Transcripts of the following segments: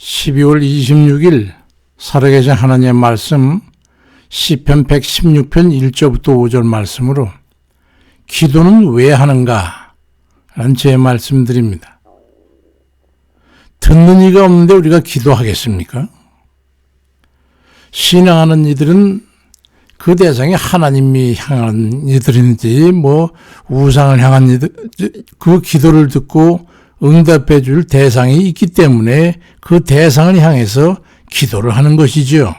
12월 26일 살아계신 하나님의 말씀 시편 116편 1절부터 5절 말씀으로 기도는 왜 하는가? 라는 제 말씀드립니다. 듣는 이가 없는데 우리가 기도하겠습니까? 신앙하는 이들은 그 대상이 하나님이 향한 이들인지 우상을 향한 이들, 그 기도를 듣고 응답해 줄 대상이 있기 때문에 그 대상을 향해서 기도를 하는 것이죠.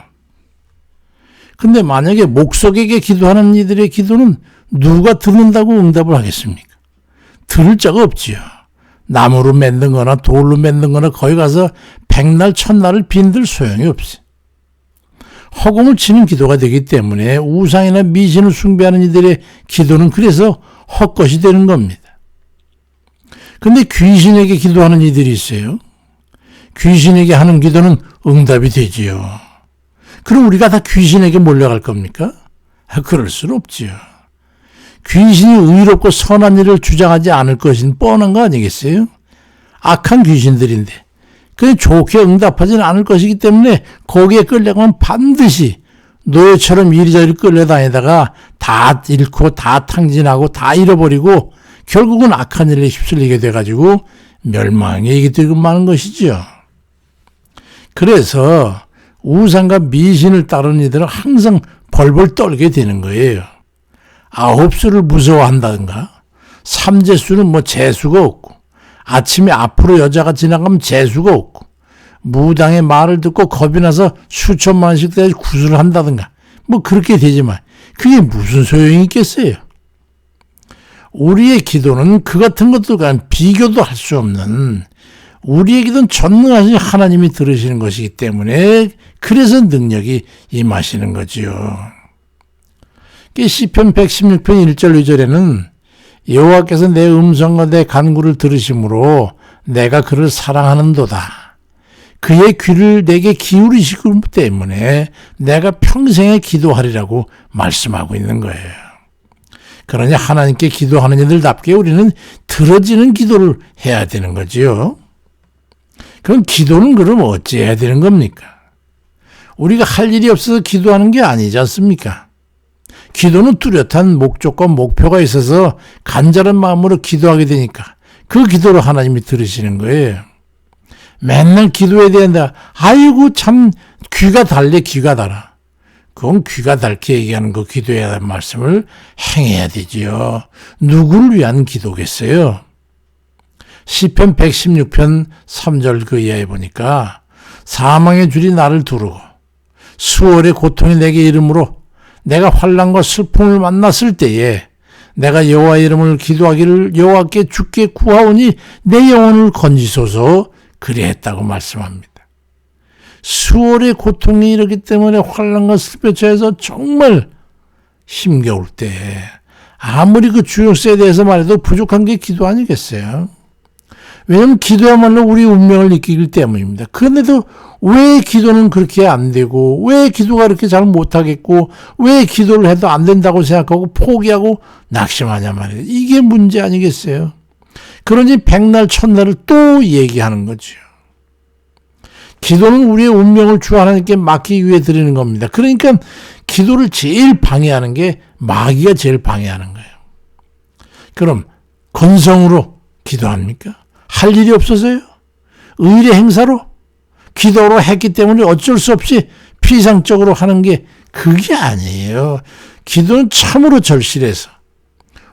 근데 만약에 목석에게 기도하는 이들의 기도는 누가 듣는다고 응답을 하겠습니까? 들을 자가 없지요. 나무로 만든 거나 돌로 만든 거나 거기 가서 백날 천날을 빈들 소용이 없어요. 허공을 치는 기도가 되기 때문에 우상이나 미신을 숭배하는 이들의 기도는 그래서 헛것이 되는 겁니다. 근데 귀신에게 기도하는 이들이 있어요. 귀신에게 하는 기도는 응답이 되지요. 그럼 우리가 다 귀신에게 몰려갈 겁니까? 그럴 수는 없지요. 귀신이 의롭고 선한 일을 주장하지 않을 것인 뻔한 거 아니겠어요? 악한 귀신들인데 그냥 좋게 응답하지는 않을 것이기 때문에 거기에 끌려가면 반드시 노예처럼 이리저리 끌려다니다가 다 잃고 다 탕진하고 다 잃어버리고 결국은 악한 일에 휩쓸리게 돼가지고 멸망에 이르게 마는 것이죠. 그래서 우상과 미신을 따르는 이들은 항상 벌벌 떨게 되는 거예요. 아홉수를 무서워한다든가 삼재수는 재수가 없고 아침에 앞으로 여자가 지나가면 재수가 없고 무당의 말을 듣고 겁이 나서 수천만 원씩 대서 구슬을 한다든가 그렇게 되지만 그게 무슨 소용이 있겠어요. 우리의 기도는 그 같은 것들과 비교도 할 수 없는 우리의 기도는 전능하신 하나님이 들으시는 것이기 때문에 그래서 능력이 임하시는 거지요. 시편 116편 1절 2절에는 여호와께서 내 음성과 내 간구를 들으심으로 내가 그를 사랑하는도다. 그의 귀를 내게 기울이시기 때문에 내가 평생에 기도하리라고 말씀하고 있는 거예요. 그러니 하나님께 기도하는 이들답게 우리는 들어지는 기도를 해야 되는 거지요. 그럼 기도는 그럼 어찌해야 되는 겁니까? 우리가 할 일이 없어서 기도하는 게 아니지 않습니까? 기도는 뚜렷한 목적과 목표가 있어서 간절한 마음으로 기도하게 되니까 그 기도를 하나님이 들으시는 거예요. 맨날 기도해야 된다. 아이고 참 귀가 달래 귀가 달아. 그건 귀가 닳게 얘기하는 거 기도해야 할 말씀을 행해야 되지요. 누구를 위한 기도겠어요? 시편 116편 3절 그 이하에 보니까 사망의 줄이 나를 두르고 수월의 고통이 내게 이름으로 내가 환난과 슬픔을 만났을 때에 내가 여호와의 이름을 기도하기를 여호와께 주께 구하오니 내 영혼을 건지소서 그리했다고 말씀합니다. 수월의 고통이 이르기 때문에 환난과 슬픔에 처해서 정말 힘겨울 때 아무리 그 주역사에 대해서 말해도 부족한 게 기도 아니겠어요? 왜냐하면 기도야말로 우리 운명을 이끌기 때문입니다. 그런데도 왜 기도는 그렇게 안 되고 왜 기도가 그렇게 잘 못하겠고 왜 기도를 해도 안 된다고 생각하고 포기하고 낙심하냐 말이에요. 이게 문제 아니겠어요? 그러니 백날 천날을 또 얘기하는 거죠. 기도는 우리의 운명을 주 하나님께 맡기기 위해 드리는 겁니다. 그러니까 기도를 제일 방해하는 게 마귀가 제일 방해하는 거예요. 그럼 건성으로 기도합니까? 할 일이 없어서요? 의의 행사로? 기도로 했기 때문에 어쩔 수 없이 피상적으로 하는 게 그게 아니에요. 기도는 참으로 절실해서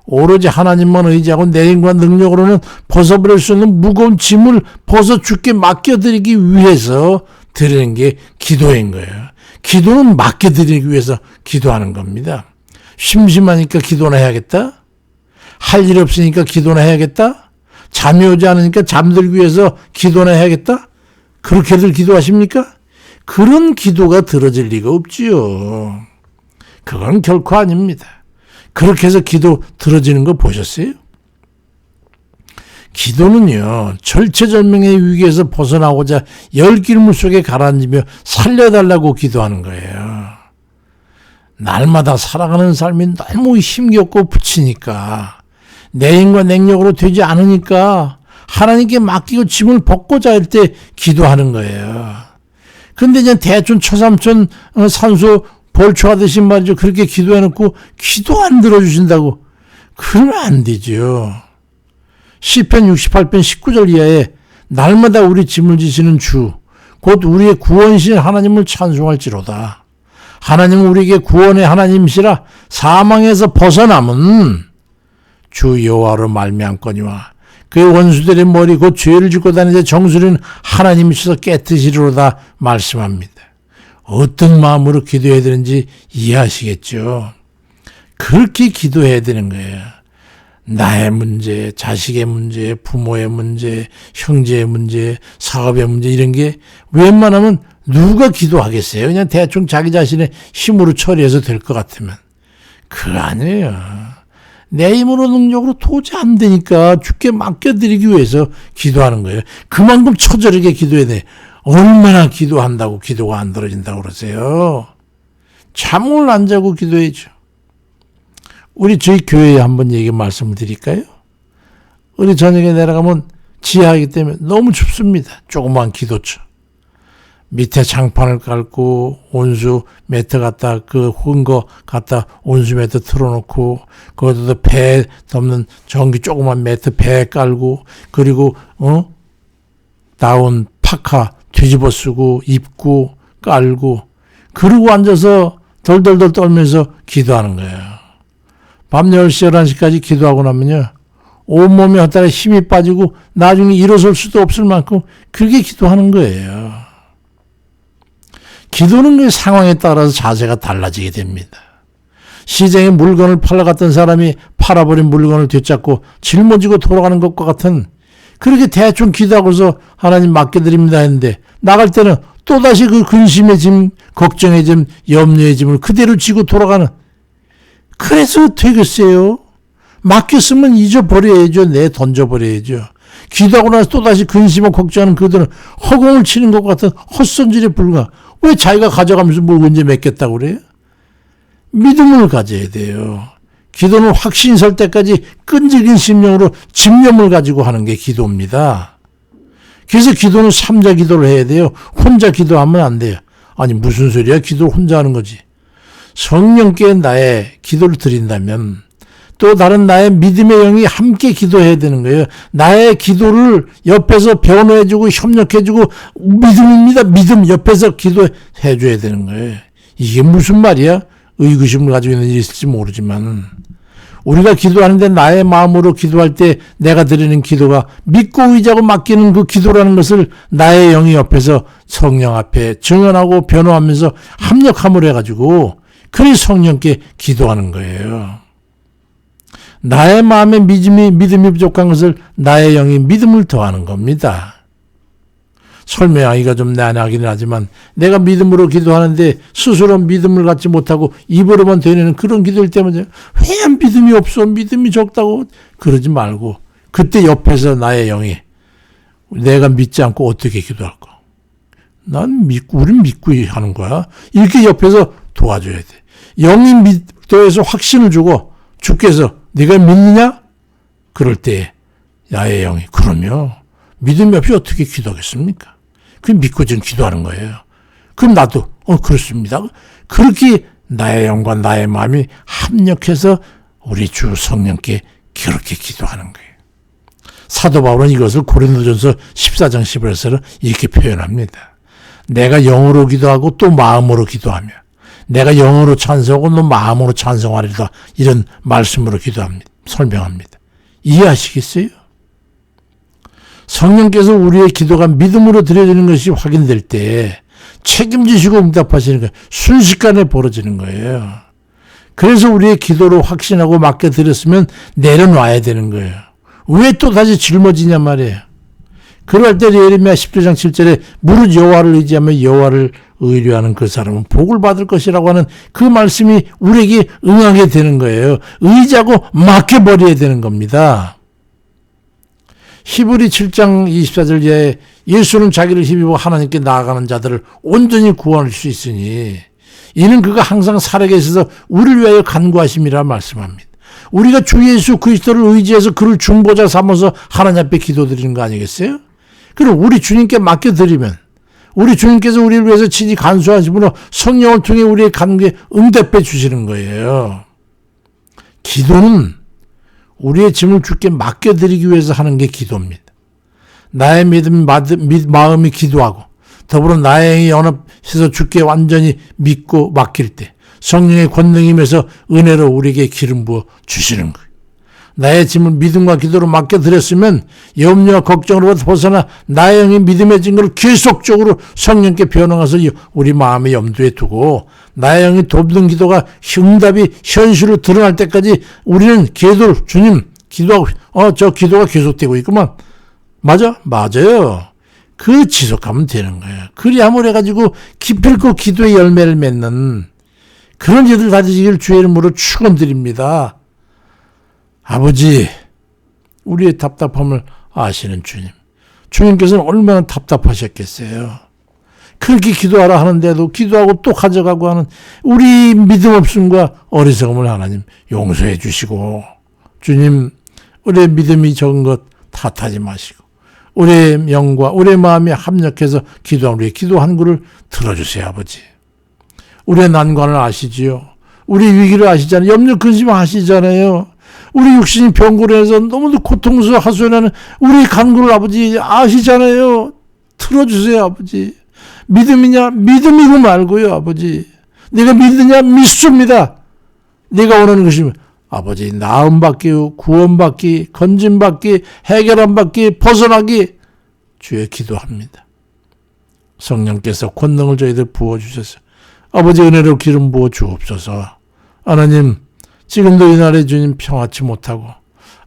오로지 하나님만 의지하고 내 힘과 능력으로는 벗어버릴 수 없는 무거운 짐을 벗어 주께 맡겨드리기 위해서 드리는 게 기도인 거예요. 기도는 맡겨드리기 위해서 기도하는 겁니다. 심심하니까 기도나 해야겠다? 할 일 없으니까 기도나 해야겠다? 잠이 오지 않으니까 잠들기 위해서 기도나 해야겠다? 그렇게들 기도하십니까? 그런 기도가 들어질 리가 없지요. 그건 결코 아닙니다. 그렇게 해서 기도 들어지는 거 보셨어요? 기도는요, 절체절명의 위기에서 벗어나고자 열길물 속에 가라앉으며 살려달라고 기도하는 거예요. 날마다 살아가는 삶이 너무 힘겹고 부치니까 내 힘과 능력으로 되지 않으니까 하나님께 맡기고 짐을 벗고자 할 때 기도하는 거예요. 근데 이제 대충 초삼촌 산소 벌초하듯이 말이죠. 그렇게 기도해놓고 기도 안 들어주신다고. 그러면 안 되죠. 시편 68편 19절 이하에 날마다 우리 짐을 지시는 주, 곧 우리의 구원이신 하나님을 찬송할지로다. 하나님은 우리에게 구원의 하나님이시라 사망에서 벗어남은 주 여호와로 말미암거니와 그의 원수들의 머리 곧 죄를 짓고 다니는 정수리는 하나님이셔서 깨뜨시리로다 말씀합니다. 어떤 마음으로 기도해야 되는지 이해하시겠죠? 그렇게 기도해야 되는 거예요. 나의 문제, 자식의 문제, 부모의 문제, 형제의 문제, 사업의 문제 이런 게 웬만하면 누가 기도하겠어요? 그냥 대충 자기 자신의 힘으로 처리해서 될 것 같으면. 그거 아니에요. 내 힘으로 능력으로 도저히 안 되니까 주께 맡겨드리기 위해서 기도하는 거예요. 그만큼 처절하게 기도해야 돼. 얼마나 기도한다고 기도가 안 들어진다고 그러세요? 잠을 안 자고 기도해야죠. 우리 저희 교회에 한번 얘기 말씀을 드릴까요? 우리 저녁에 내려가면 지하이기 때문에 너무 춥습니다. 조그만 기도처. 밑에 장판을 깔고 온수 매트 갖다 그 흔 거 갖다 온수 매트 틀어놓고 거기다 배 덮는 전기 조그만 매트 배 깔고 그리고 다운 파카 뒤집어 쓰고 입고 깔고 그러고 앉아서 덜덜덜 떨면서 기도하는 거예요. 밤 10시 11시까지 기도하고 나면요 온몸에 헛다리 힘이 빠지고 나중에 일어설 수도 없을 만큼 그렇게 기도하는 거예요. 기도는 그 상황에 따라서 자세가 달라지게 됩니다. 시장에 물건을 팔러 갔던 사람이 팔아버린 물건을 되찾고 짊어지고 돌아가는 것과 같은 그렇게 대충 기도하고서 하나님 맡겨드립니다 했는데 나갈 때는 또다시 그 근심의 짐, 걱정의 짐, 염려의 짐을 그대로 지고 돌아가는 그래서 되겠어요? 맡겼으면 잊어버려야죠. 던져버려야죠. 기도하고 나서 또다시 근심하고 걱정하는 그들은 허공을 치는 것 같은 헛손질에 불과 왜 자기가 가져가면서 뭘 언제 맺겠다고 그래요? 믿음을 가져야 돼요. 기도는 확신이 설 때까지 끈질긴 심령으로 집념을 가지고 하는 게 기도입니다. 그래서 기도는 3자 기도를 해야 돼요. 혼자 기도하면 안 돼요. 아니 무슨 소리야? 기도를 혼자 하는 거지. 성령께 나의 기도를 드린다면 또 다른 나의 믿음의 영이 함께 기도해야 되는 거예요. 나의 기도를 옆에서 변호해주고 협력해주고 믿음입니다. 믿음 옆에서 기도해줘야 되는 거예요. 이게 무슨 말이야? 의구심을 가지고 있는 일이 있을지 모르지만 우리가 기도하는데 나의 마음으로 기도할 때 내가 드리는 기도가 믿고 의지하고 맡기는 그 기도라는 것을 나의 영이 옆에서 성령 앞에 증언하고 변호하면서 합력함으로 해가지고 그리 성령께 기도하는 거예요. 나의 마음에 믿음이 부족한 것을 나의 영이 믿음을 더하는 겁니다. 설명하기가 좀 난하기는 하지만 내가 믿음으로 기도하는데 스스로 믿음을 갖지 못하고 입으로만 되뇌는 그런 기도일 때문에 왜 믿음이 없어 믿음이 적다고 그러지 말고 그때 옆에서 나의 영이 내가 믿지 않고 어떻게 기도할까? 난 믿고 우린 믿고 하는 거야. 이렇게 옆에서 도와줘야 돼. 영이 믿도에서 확신을 주고 주께서 네가 믿느냐? 그럴 때 나의 영이 그러면 믿음이 없이 어떻게 기도하겠습니까? 그 믿고 지금 기도하는 거예요. 그럼 나도 그렇습니다. 그렇게 나의 영과 나의 마음이 합력해서 우리 주 성령께 그렇게 기도하는 거예요. 사도 바울은 이것을 고린도전서 14장 11절에서 이렇게 표현합니다. 내가 영으로 기도하고 또 마음으로 기도하며 내가 영으로 찬송하고 너 마음으로 찬송하리라 이런 말씀으로 기도합니다. 설명합니다. 이해하시겠어요? 성령께서 우리의 기도가 믿음으로 드려지는 것이 확인될 때 책임지시고 응답하시는 거예요. 순식간에 벌어지는 거예요. 그래서 우리의 기도로 확신하고 맡겨드렸으면 내려놔야 되는 거예요. 왜 또다시 짊어지냐 말이에요. 그럴 때 예레미야 17장 7절에 무릇 여호와를 의지하며 여호와를 의뢰하는 그 사람은 복을 받을 것이라고 하는 그 말씀이 우리에게 응하게 되는 거예요. 의지하고 맡겨버려야 되는 겁니다. 히브리 7장 24절 이하에 예수는 자기를 힘입어 하나님께 나아가는 자들을 온전히 구원할 수 있으니 이는 그가 항상 살아계셔서 우리를 위하여 간구하심이라 말씀합니다. 우리가 주 예수 그리스도를 의지해서 그를 중보자 삼아서 하나님 앞에 기도드리는 거 아니겠어요? 그리고 우리 주님께 맡겨드리면 우리 주님께서 우리를 위해서 친히 간수하심으로 성령을 통해 우리의 간구에 응답해 주시는 거예요. 기도는 우리의 짐을 주께 맡겨드리기 위해서 하는 게 기도입니다. 나의 마음이 기도하고 더불어 나의 연합해서 주께 완전히 믿고 맡길 때 성령의 권능이 임해서 은혜로 우리에게 기름 부어 주시는 거예요. 나의 짐을 믿음과 기도로 맡겨드렸으면 염려와 걱정으로부터 벗어나 나의 영이 믿음의 증거를 계속적으로 성령께 변화해서 우리 마음의 염두에 두고 나의 영이 돕는 기도가 응답이 현실로 드러날 때까지 우리는 기도를 주님 기도하고 저 기도가 계속되고 있구만. 맞아요. 그 지속하면 되는 거예요. 그리함을 해가지고 기필코 기도의 열매를 맺는 그런 일을 가지시길 주의 이름으로 축원드립니다. 아버지, 우리의 답답함을 아시는 주님. 주님께서는 얼마나 답답하셨겠어요. 그렇게 기도하라 하는데도 기도하고 또 가져가고 하는 우리 믿음 없음과 어리석음을 하나님 용서해 주시고, 주님, 우리의 믿음이 적은 것 탓하지 마시고 우리의 영과 우리의 마음이 합력해서 기도한 우리의 기도 한 구를 들어주세요. 아버지. 우리의 난관을 아시지요. 우리 위기를 아시잖아요. 염려 근심 아시잖아요. 우리 육신이 병고로 해서 너무도 고통스러워 하소연하는 우리 간구를 아버지 아시잖아요. 틀어주세요. 아버지. 믿음이냐? 믿음이고 말고요. 아버지. 내가 믿느냐? 믿습니다. 내가 원하는 것이면 아버지 나음받기, 구원받기, 건짐받기, 해결함받기, 벗어나기 주의 기도합니다. 성령께서 권능을 저희들 부어주셔서 아버지 은혜로 기름 부어 주옵소서. 하나님 지금도 이날에 주님 평화치 못하고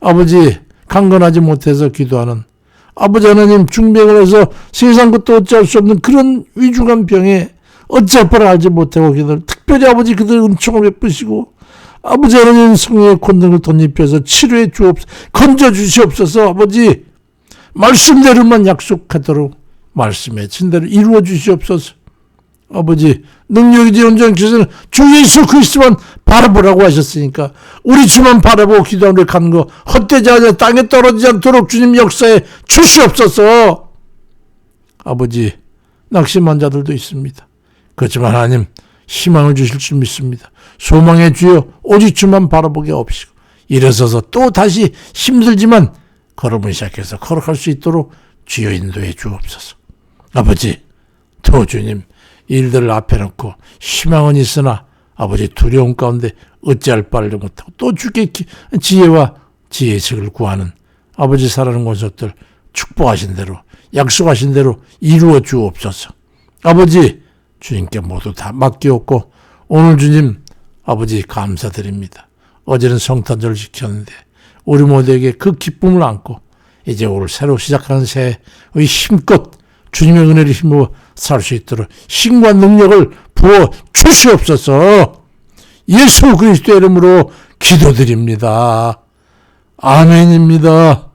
아버지 강건하지 못해서 기도하는 아버지 하나님 중병을 해서 세상 것도 어찌할 수 없는 그런 위중한 병에 어찌할 바를 알지 못하고 기도를 특별히 아버지 그들 은총을 베푸시고 아버지 하나님 성령의 권능을 덧입혀서 치료해 주옵소서. 건져 주시옵소서. 아버지 말씀대로만 약속하도록 말씀해 진대로 이루어 주시옵소서. 아버지 능력이 지원장께서는 주 예수 그리스도만 바라보라고 하셨으니까 우리 주만 바라보고 기도하는 가는 거 헛되지 않아 땅에 떨어지지 않도록 주님 역사에 주시옵소서. 아버지 낙심한 자들도 있습니다. 그렇지만 하나님 희망을 주실 줄 믿습니다. 소망의 주여 오직 주만 바라보게 없이고 일어서서 또 다시 힘들지만 걸음을 시작해서 걸어갈 수 있도록 주여 인도해 주옵소서. 아버지 또 주님 일들을 앞에 놓고 희망은 있으나 아버지 두려움 가운데 어찌할 바를 못하고 또 주께 지혜와 지혜책을 구하는 아버지 사랑하는 권속들 축복하신 대로 약속하신 대로 이루어 주옵소서. 아버지 주님께 모두 다 맡기옵고 오늘 주님 아버지 감사드립니다. 어제는 성탄절을 지켰는데 우리 모두에게 그 기쁨을 안고 이제 오늘 새로 시작하는 새해의 힘껏 주님의 은혜를 힘으로 살 수 있도록 힘과 능력을 부어 주시옵소서. 예수 그리스도의 이름으로 기도드립니다. 아멘입니다.